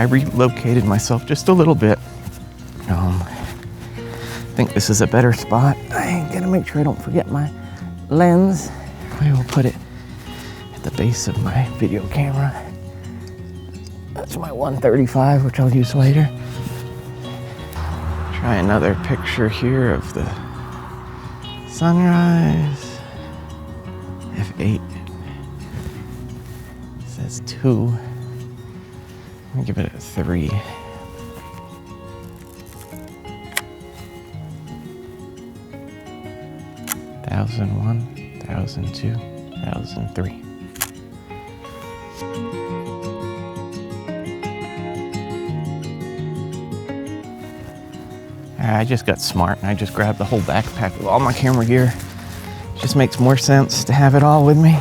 I relocated myself just a little bit. I think this is a better spot. I gotta make sure I don't forget my lens. I will put it at the base of my video camera. That's my 135, which I'll use later. Try another picture here of the sunrise. F8. It says 2. I'm gonna give it a 3. 1001, 1002, 1003. I just got smart and I just grabbed the whole backpack with all my camera gear. It just makes more sense to have it all with me.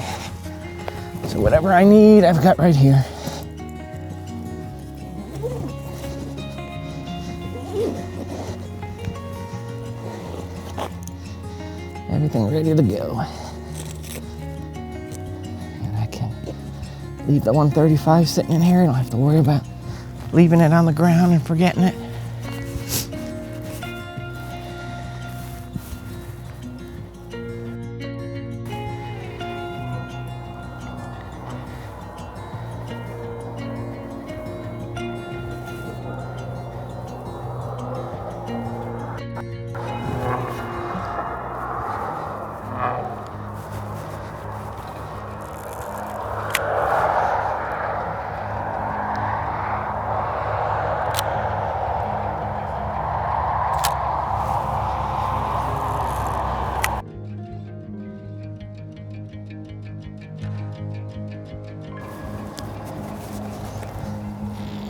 So whatever I need, I've got right here. Everything ready to go. And I can leave the 135 sitting in here. I don't have to worry about leaving it on the ground and forgetting it.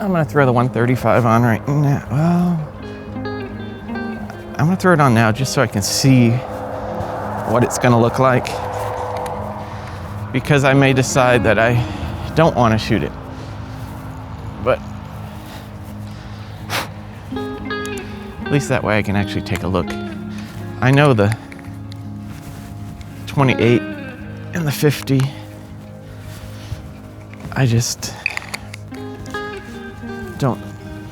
I'm gonna throw the 135 on right now. Well, I'm gonna throw it on now just so I can see what it's gonna look like, because I may decide that I don't want to shoot it. But at least that way I can actually take a look. I know the 28 and the 50. I just don't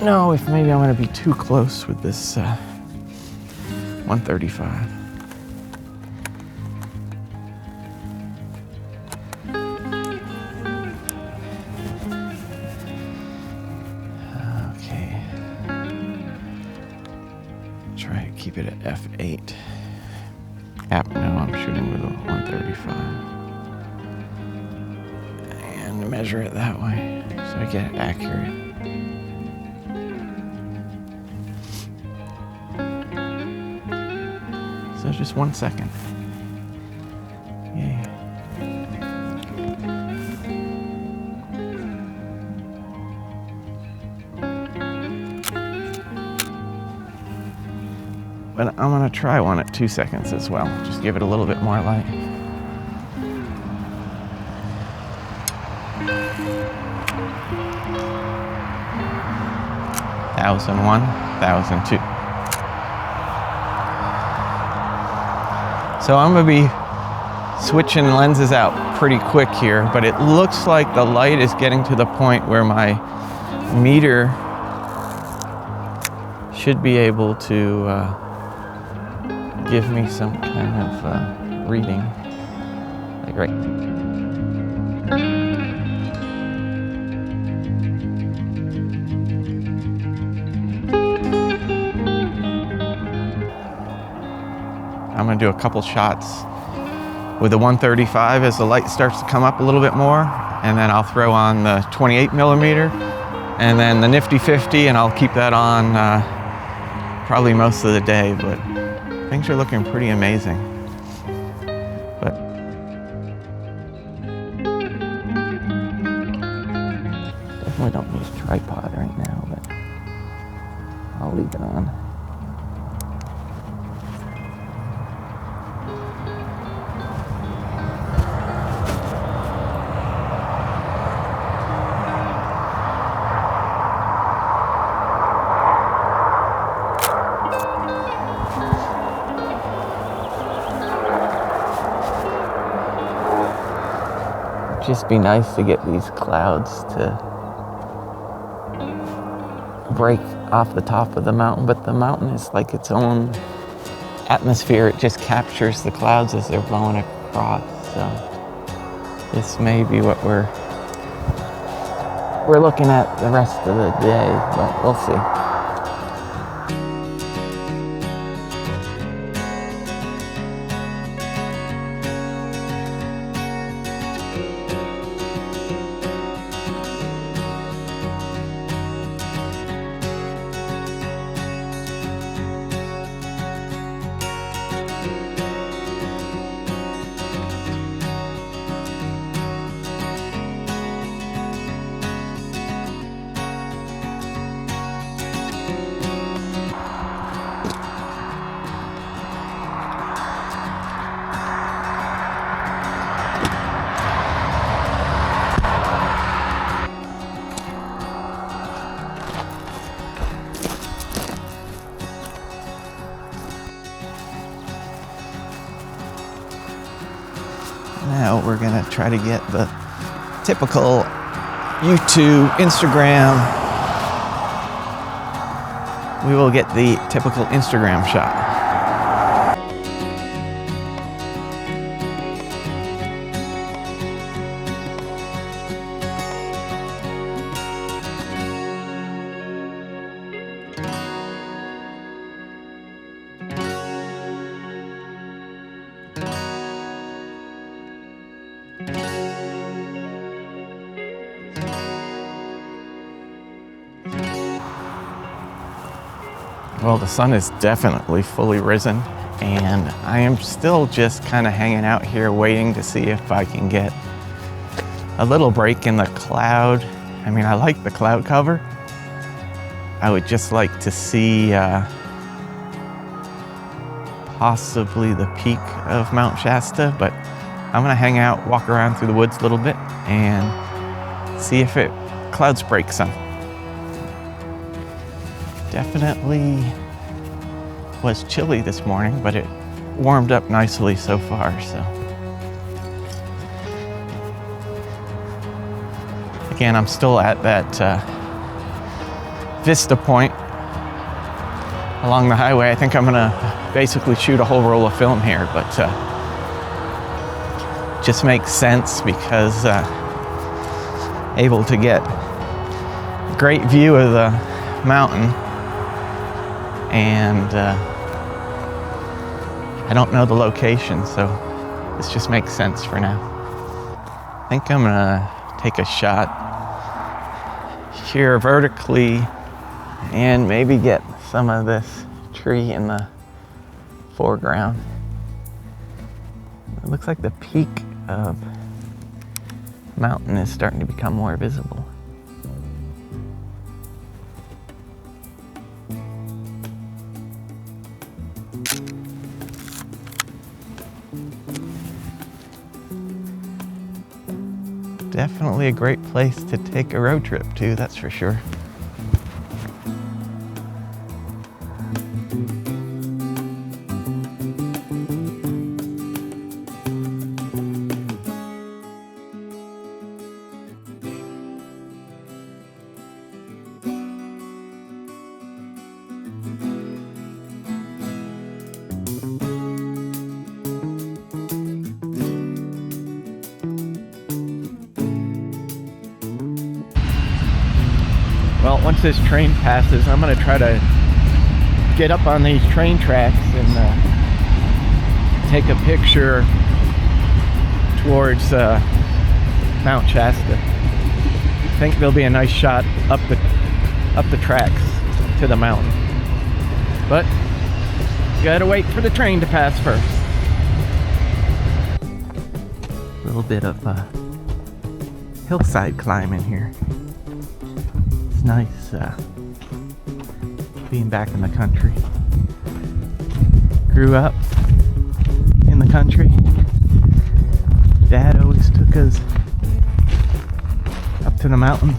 know if maybe I'm gonna be too close with this 135. Okay. Try to keep it at f8. No, I'm shooting with a 135. And measure it that way so I get it accurate. So just 1 second. Yay. But I'm gonna try one at 2 seconds as well. Just give it a little bit more light. Thousand 1, 1002. So I'm gonna be switching lenses out pretty quick here, but it looks like the light is getting to the point where my meter should be able to give me some kind of reading, like right. I'm gonna do a couple shots with the 135 as the light starts to come up a little bit more, and then I'll throw on the 28 millimeter and then the nifty 50, and I'll keep that on probably most of the day, but things are looking pretty amazing. But definitely don't use tripod right now, but I'll leave it on. Just be nice to get these clouds to break off the top of the mountain, but the mountain is like its own atmosphere. It just captures the clouds as they're blowing across. So this may be what we're looking at the rest of the day, but we'll see. Now we're gonna try to get the typical YouTube, Instagram. We will get the typical Instagram shot. Well, the sun is definitely fully risen, and I am still just kind of hanging out here waiting to see if I can get a little break in the cloud. I mean, I like the cloud cover. I would just like to see possibly the peak of Mount Shasta, but I'm gonna hang out, walk around through the woods a little bit, and see if clouds break some. Definitely was chilly this morning, but it warmed up nicely so far, so. Again, I'm still at that vista point along the highway. I think I'm gonna basically shoot a whole roll of film here, but just makes sense because able to get a great view of the mountain. And I don't know the location, so this just makes sense for now. I think I'm gonna take a shot here vertically and maybe get some of this tree in the foreground. It looks like the peak of the mountain is starting to become more visible. Definitely a great place to take a road trip to, that's for sure. Well, once this train passes, I'm going to try to get up on these train tracks and take a picture towards Mount Shasta. I think there'll be a nice shot up the tracks to the mountain. But you gotta wait for the train to pass first. A little bit of hillside climbing here. It's nice being back in the country. Grew up in the country. Dad always took us up to the mountains.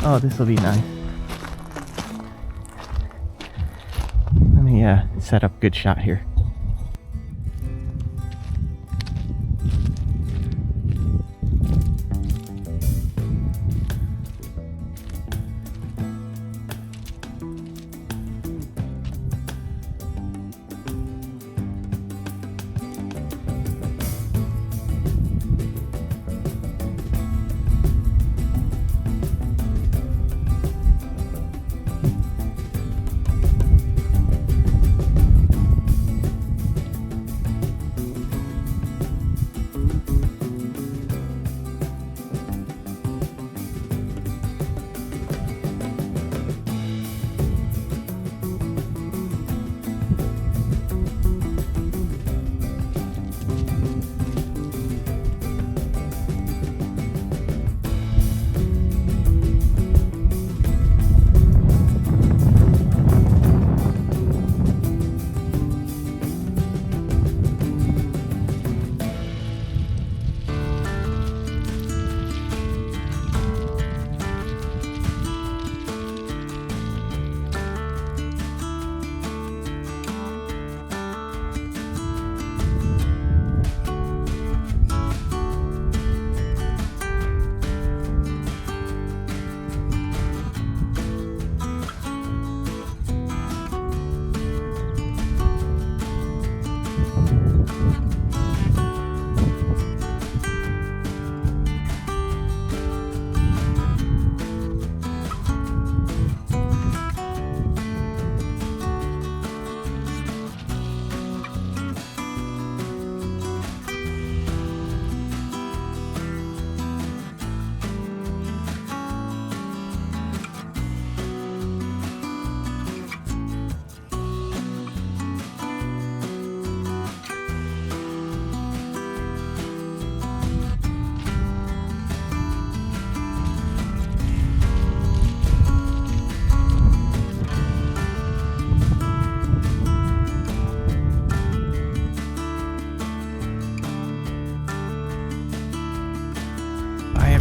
Oh, this will be nice. Let me set up a good shot here.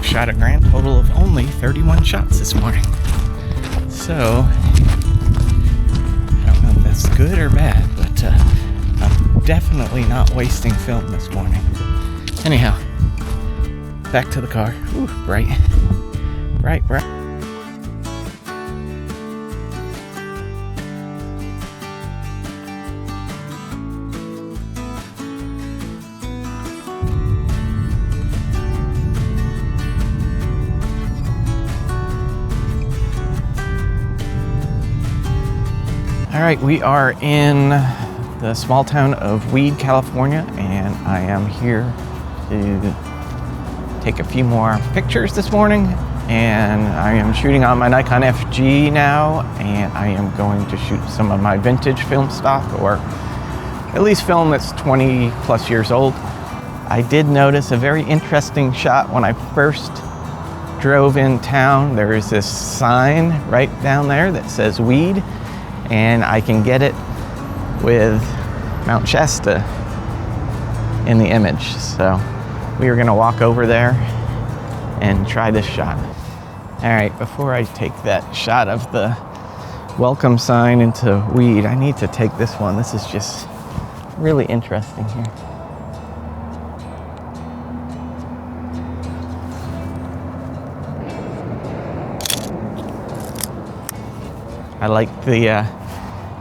shot a grand total of only 31 shots this morning. So, I don't know if that's good or bad, but I'm definitely not wasting film this morning. Anyhow, back to the car. Ooh, bright. Bright. All right, we are in the small town of Weed, California, and I am here to take a few more pictures this morning. And I am shooting on my Nikon FG now, and I am going to shoot some of my vintage film stock, or at least film that's 20 plus years old. I did notice a very interesting shot when I first drove in town. There is this sign right down there that says Weed, and I can get it with Mount Shasta in the image. So we are gonna walk over there and try this shot. All right, before I take that shot of the welcome sign into Weed, I need to take this one. This is just really interesting here. I like the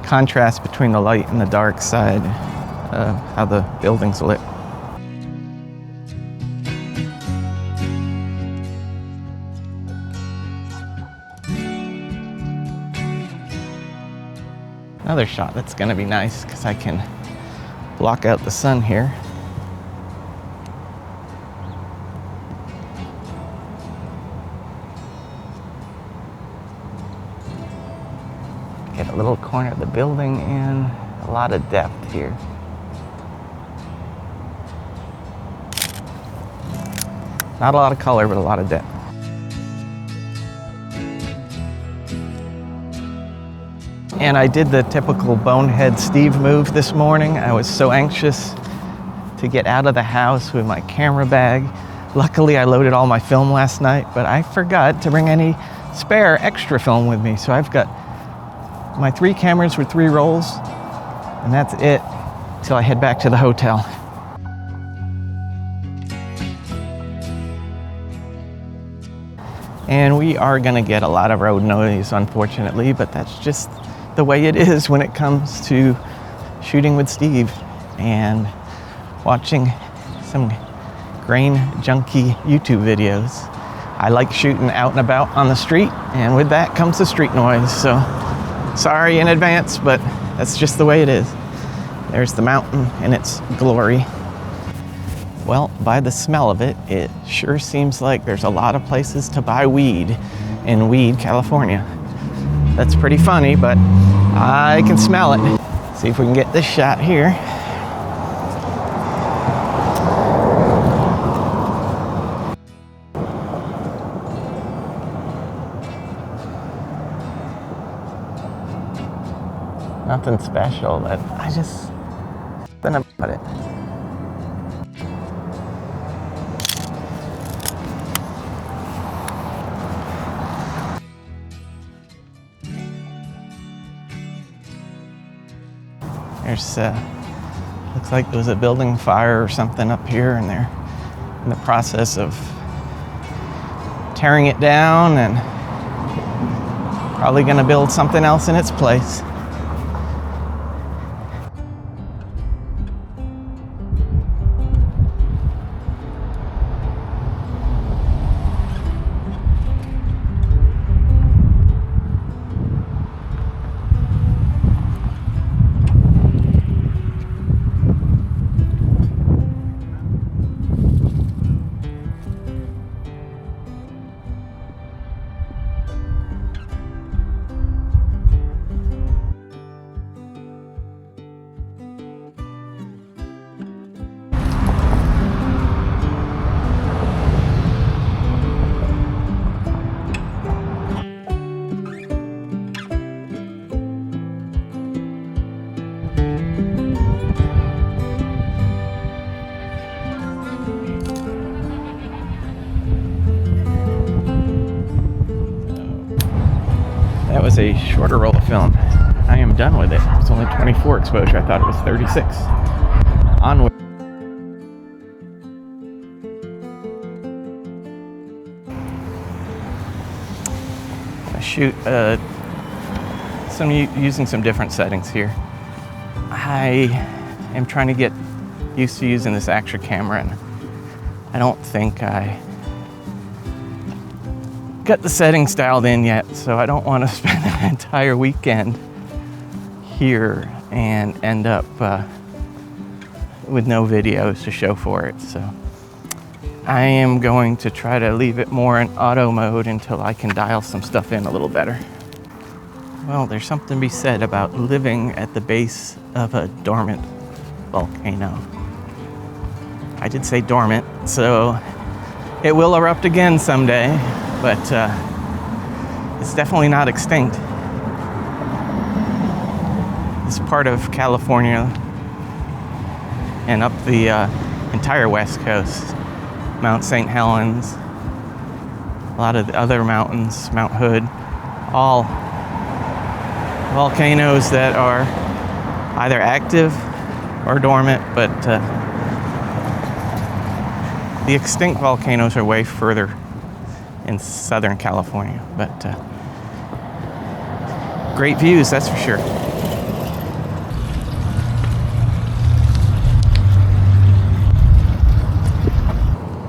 contrast between the light and the dark side of how the building's lit. Another shot that's gonna be nice because I can block out the sun here. Get a little corner of the building and a lot of depth here. Not a lot of color, but a lot of depth. And I did the typical bonehead Steve move this morning. I was so anxious to get out of the house with my camera bag. Luckily, I loaded all my film last night, but I forgot to bring any spare extra film with me. So I've got my 3 cameras with 3 rolls, and that's it till I head back to the hotel. And we are gonna get a lot of road noise, unfortunately, but that's just the way it is when it comes to shooting with Steve and watching some grain junkie YouTube videos. I like shooting out and about on the street, and with that comes the street noise. So sorry in advance, but that's just the way it is. There's the mountain in its glory. Well, by the smell of it, it sure seems like there's a lot of places to buy weed in Weed, California. That's pretty funny, but I can smell it. See if we can get this shot here. Nothing special, but I just something about it. There's looks like there was a building fire or something up here, and they're in the process of tearing it down and probably gonna build something else in its place. was a shorter roll of film. I am done with it. It was only 24 exposure. I thought it was 36. Onward. I shoot using some different settings here. I am trying to get used to using this extra camera, and I don't think I got the settings dialed in yet, so I don't want to spend an entire weekend here and end up with no videos to show for it. So I am going to try to leave it more in auto mode until I can dial some stuff in a little better. Well, there's something to be said about living at the base of a dormant volcano. I did say dormant, so it will erupt again someday, but it's definitely not extinct. It's part of California and up the entire West Coast. Mount St. Helens, a lot of the other mountains, Mount Hood, all volcanoes that are either active or dormant, but the extinct volcanoes are way further in Southern California, but great views, that's for sure.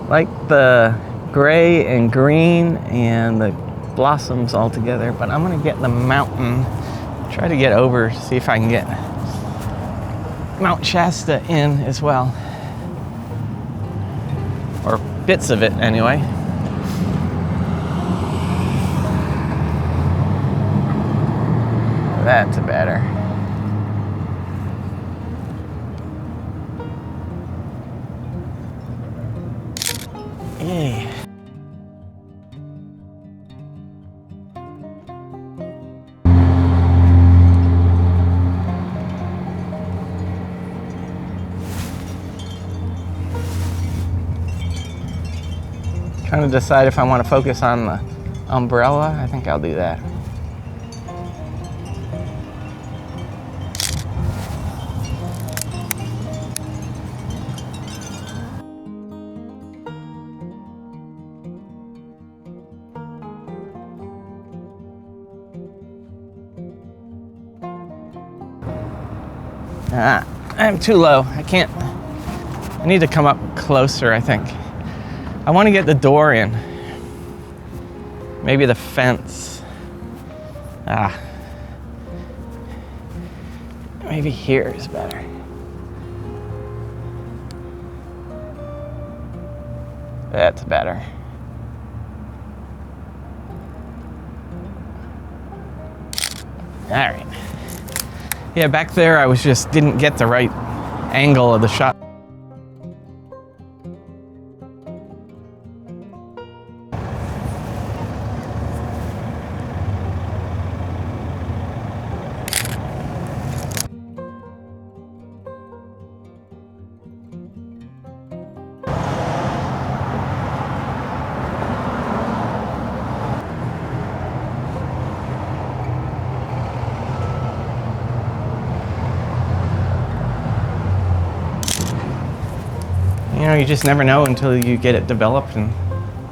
Like the gray and green and the blossoms all together, but I'm gonna get the mountain, try to get over, see if I can get Mount Shasta in as well. Or bits of it anyway. That's better. Yay. Trying to decide if I want to focus on the umbrella. I think I'll do that. I'm too low. I can't. I need to come up closer, I think. I want to get the door in. Maybe the fence. Maybe here is better. That's better. All right. Yeah, back there I didn't get the right angle of the shot. You know, you just never know until you get it developed,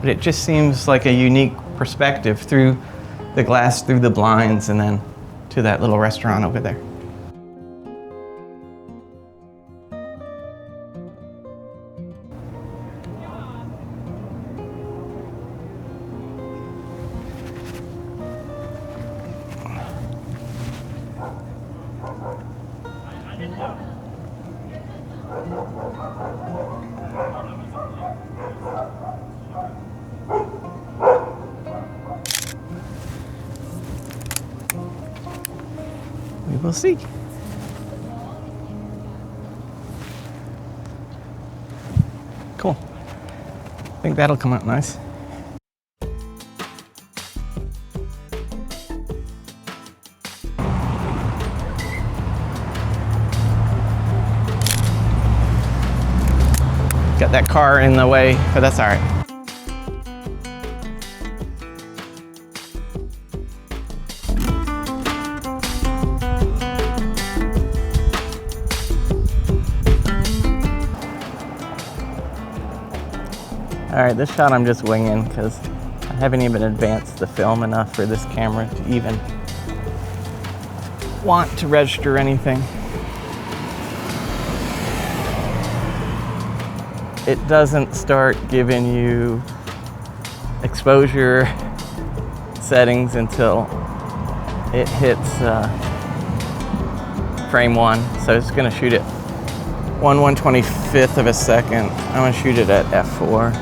but it just seems like a unique perspective through the glass, through the blinds, and then to that little restaurant over there. We will see. Cool. I think that'll come out nice. Got that car in the way, but that's all right. All right, this shot I'm just winging because I haven't even advanced the film enough for this camera to even want to register anything. It doesn't start giving you exposure settings until it hits frame 1. So it's gonna shoot it 1/125th of a second. I'm gonna shoot it at f4.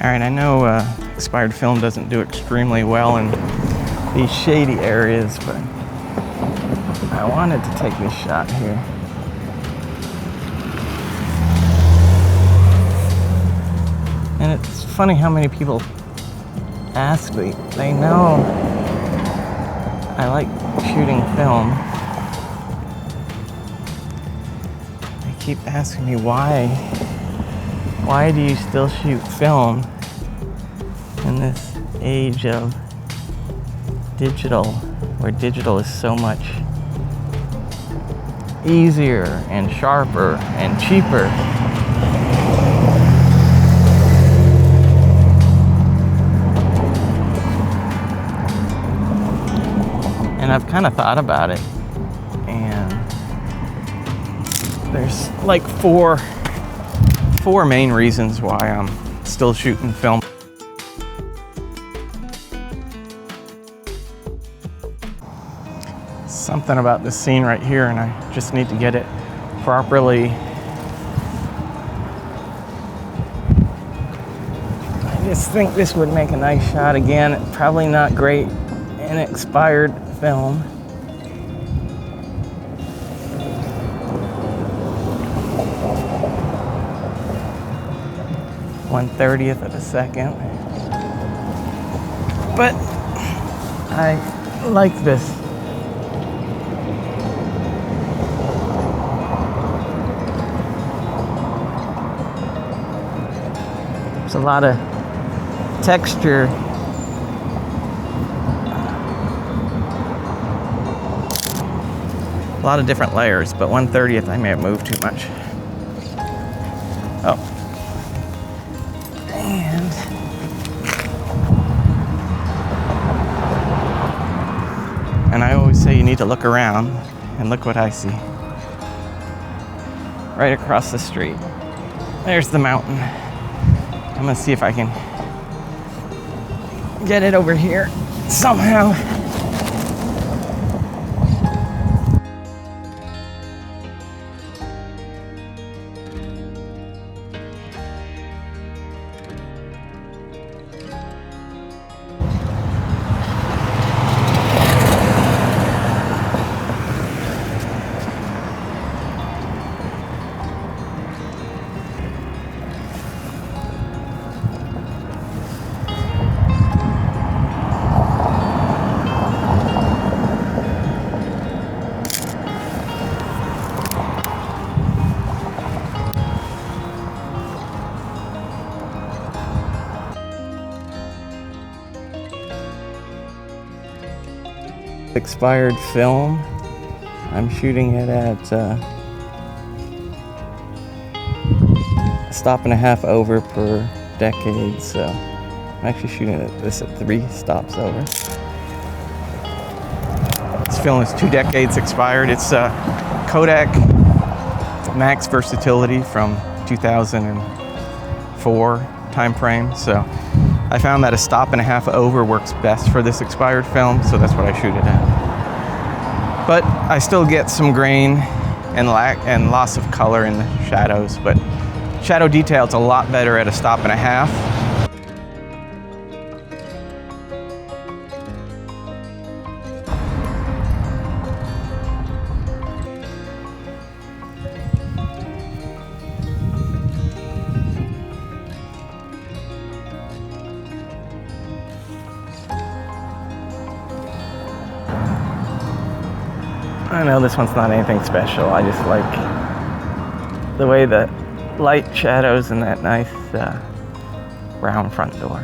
All right, I know expired film doesn't do extremely well in these shady areas, but I wanted to take this shot here. And it's funny how many people ask me. They know I like shooting film. They keep asking me why do you still shoot film in this age of digital, where digital is so much easier and sharper and cheaper. And I've kind of thought about it, and there's like four main reasons why I'm still shooting film. Something about this scene right here, and I just need to get it properly. I just think this would make a nice shot. Again, probably not great in expired film. One-30th of a second. But I like this. There's a lot of texture. A lot of different layers, but 1/30th I may have moved too much. Oh. And I always say you need to look around, and look what I see. Right across the street. There's the mountain. I'm gonna see if I can get it over here somehow. Expired film. I'm shooting it at a stop and a half over per decade, so I'm actually shooting this at 3 stops over. This film is 2 decades expired. It's Kodak Max Versatility from 2004 time frame, so I found that a stop and a half over works best for this expired film, so that's what I shoot it at. But I still get some grain and loss of color in the shadows, but shadow detail's a lot better at a stop and a half. I know this one's not anything special. I just like the way the light shadows in that nice brown front door.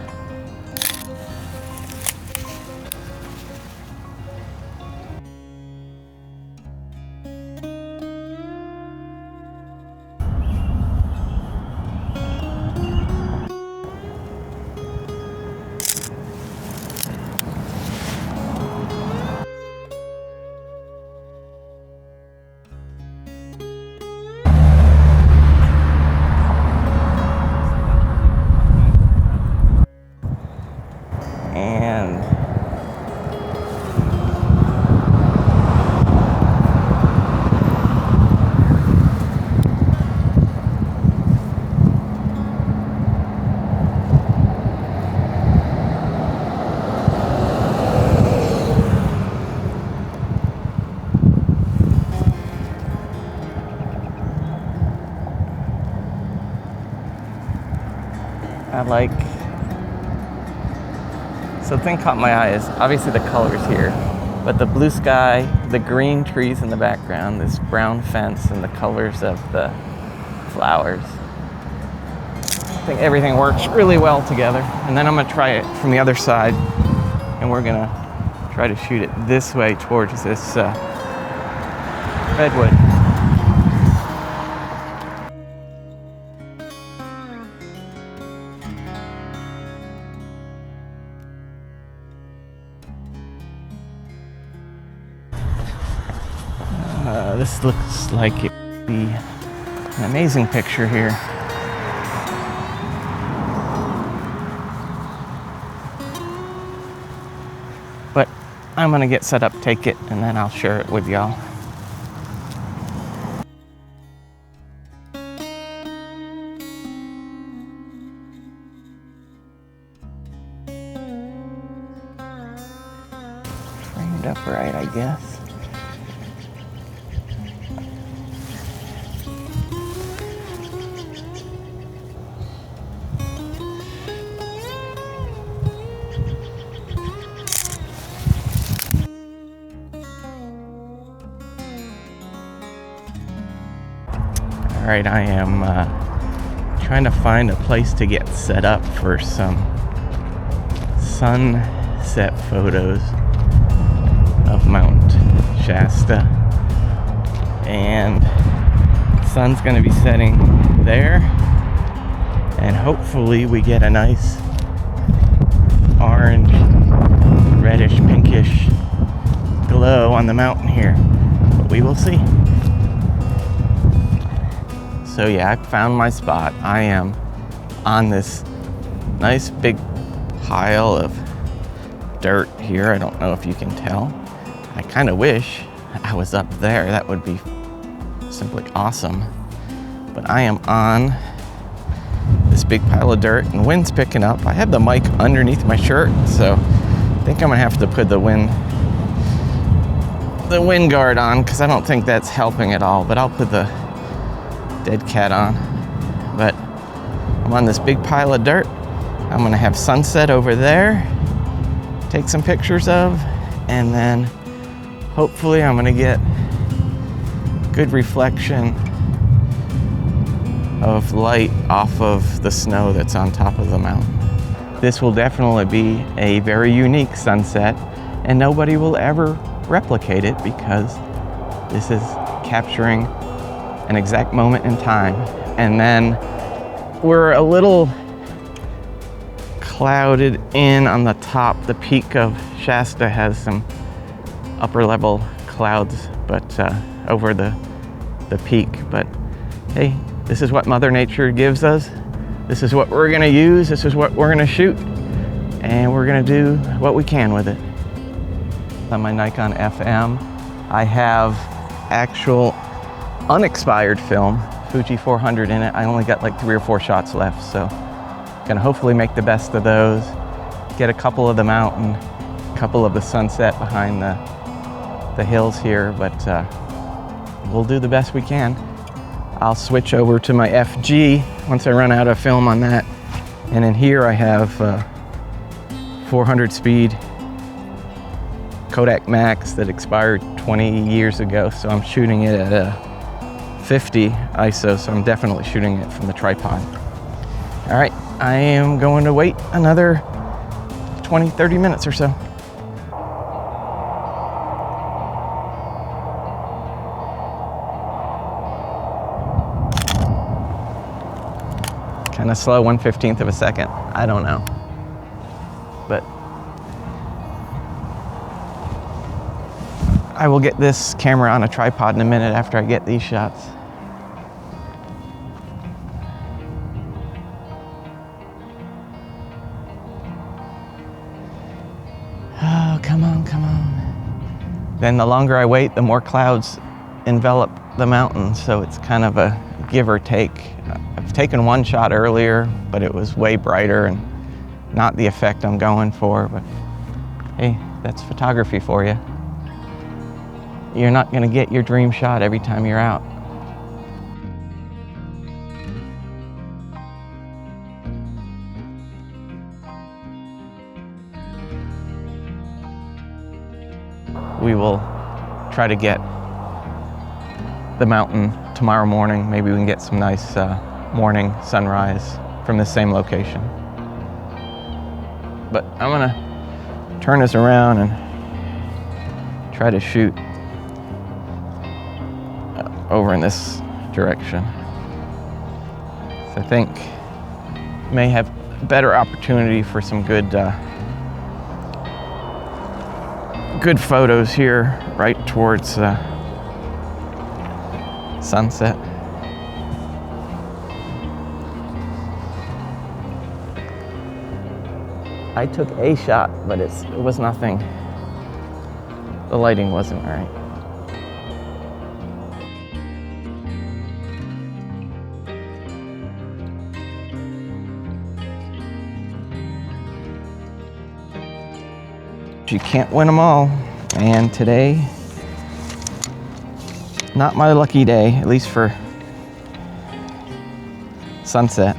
I like, so the thing caught my eye is obviously the colors here, but the blue sky, the green trees in the background, this brown fence, and the colors of the flowers. I think everything works really well together. And then I'm gonna try it from the other side, and we're gonna try to shoot it this way towards this redwood. This looks like it would be an amazing picture here. But I'm gonna get set up, take it, and then I'll share it with y'all. Framed up right, I guess. All right, I am trying to find a place to get set up for some sunset photos of Mount Shasta. And the sun's gonna be setting there, and hopefully we get a nice orange, reddish, pinkish glow on the mountain here, but we will see. So yeah, I found my spot. I am on this nice big pile of dirt here. I don't know if you can tell. I kind of wish I was up there. That would be simply awesome. But I am on this big pile of dirt, and the wind's picking up. I have the mic underneath my shirt, so I think I'm gonna have to put the wind guard on, because I don't think that's helping at all, but I'll put the dead cat on. But I'm on this big pile of dirt. I'm gonna have sunset over there, take some pictures of, and then hopefully I'm gonna get good reflection of light off of the snow that's on top of the mountain. This will definitely be a very unique sunset, and nobody will ever replicate it, because this is capturing an exact moment in time. And then we're a little clouded in on the top. The peak of Shasta has some upper level clouds, but over the peak. But hey, this is what Mother Nature gives us. This is what we're gonna use. This is what we're gonna shoot, and we're gonna do what we can with it. On my Nikon FM, I have actual unexpired film, Fuji 400 in it. I only got like 3 or 4 shots left, so gonna hopefully make the best of those, get a couple of the mountain, a couple of the sunset behind the hills here, but we'll do the best we can. I'll switch over to my FG once I run out of film on that, and in here I have 400 speed Kodak Max that expired 20 years ago, so I'm shooting it at a 50 ISO, so I'm definitely shooting it from the tripod. All right, I am going to wait another 20-30 minutes or so. Kind of slow, 1/15 of a second. I don't know, but I will get this camera on a tripod in a minute after I get these shots. Oh, come on, come on. Then the longer I wait, the more clouds envelop the mountain, so it's kind of a give or take. I've taken one shot earlier, but it was way brighter and not the effect I'm going for, but hey, that's photography for you. You're not gonna get your dream shot every time you're out. we will try to get the mountain tomorrow morning. Maybe we can get some nice morning sunrise from the same location. But I'm gonna turn this around and try to shoot over in this direction. So I think may have better opportunity for some good photos here right towards sunset. I took a shot, but it was nothing. The lighting wasn't right. You can't win them all, and today, not my lucky day, at least for sunset.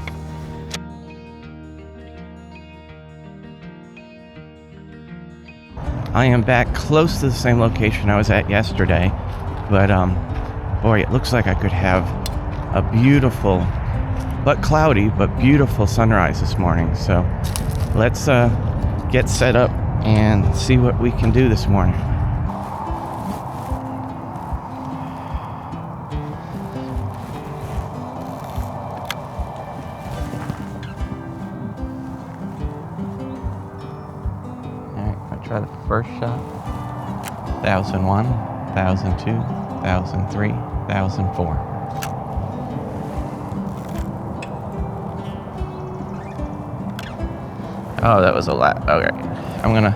I am back close to the same location I was at yesterday, but boy, it looks like I could have a beautiful, but cloudy, but beautiful sunrise this morning. So let's get set up and see what we can do this morning. Alright, I'll try the first shot. 1001, 1002, 1003, 1004. Oh, that was a lot. Okay. I'm gonna,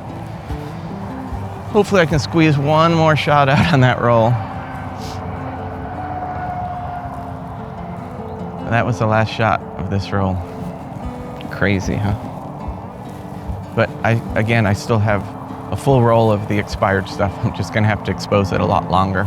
hopefully I can squeeze one more shot out on that roll. That was the last shot of this roll. Crazy, huh? But I still have a full roll of the expired stuff. I'm just gonna have to expose it a lot longer.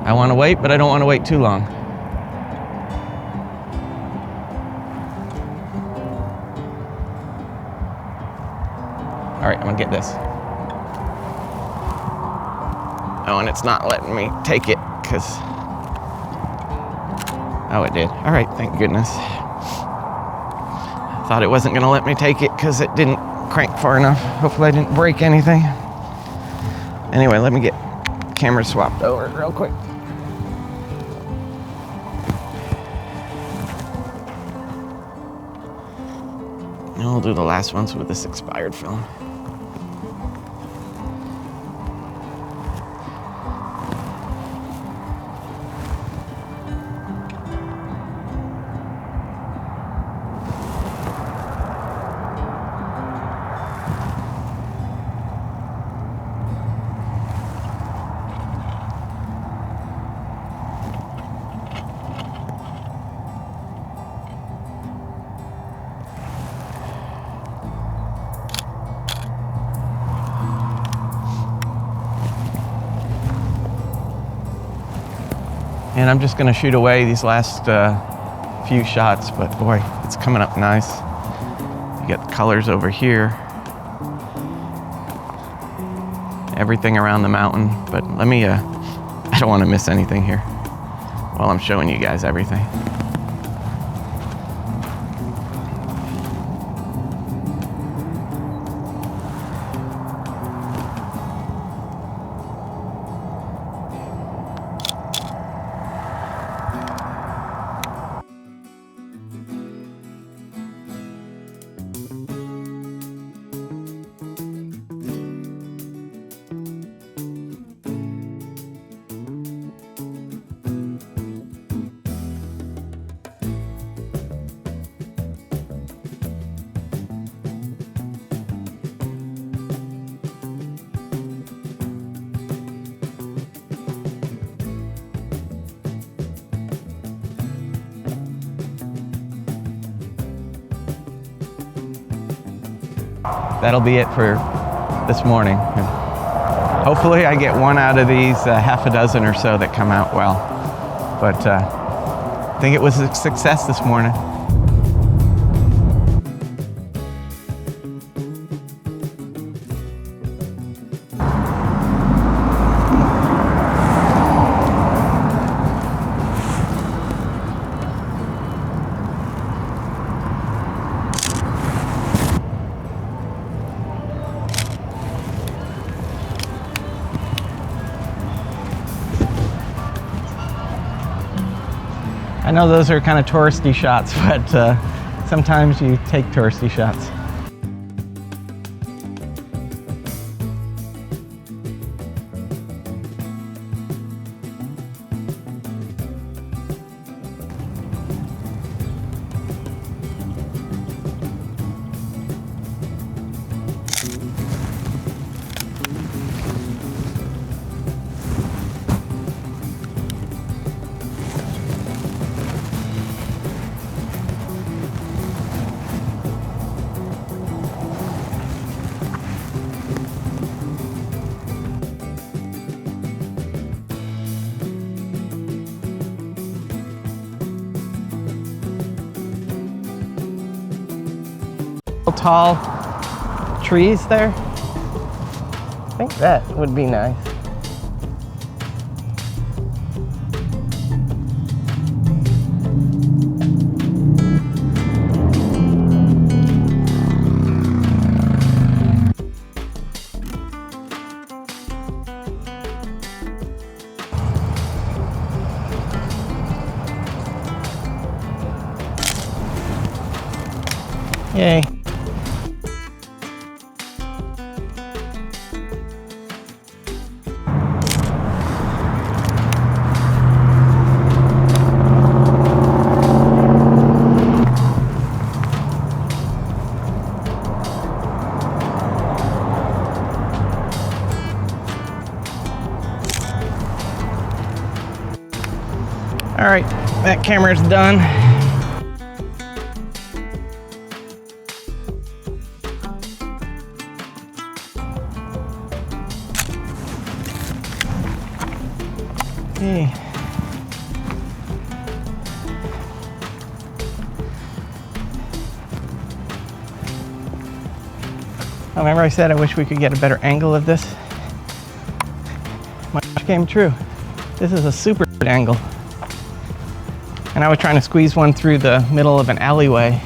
I want to wait, but I don't want to wait too long. All right, I'm gonna get this. Oh, and it's not letting me take it because, oh, it did. All right, thank goodness. Thought it wasn't gonna let me take it because it didn't crank far enough. Hopefully I didn't break anything. Anyway, let me get camera swapped over real quick. And we'll do the last ones with this expired film. And I'm just gonna shoot away these last few shots, but boy, it's coming up nice. You get the colors over here. Everything around the mountain, but let me, I don't wanna miss anything here while I'm showing you guys everything. That'll be it for this morning. Hopefully I get one out of these half a dozen or so that come out well. But I think it was a success this morning. I know those are kind of touristy shots, but sometimes you take touristy shots. Tall trees there. I think that would be nice. Yay. All right, that camera's done. Okay. Remember I said I wish we could get a better angle of this? My wish came true. This is a super good angle. And I was trying to squeeze one through the middle of an alleyway.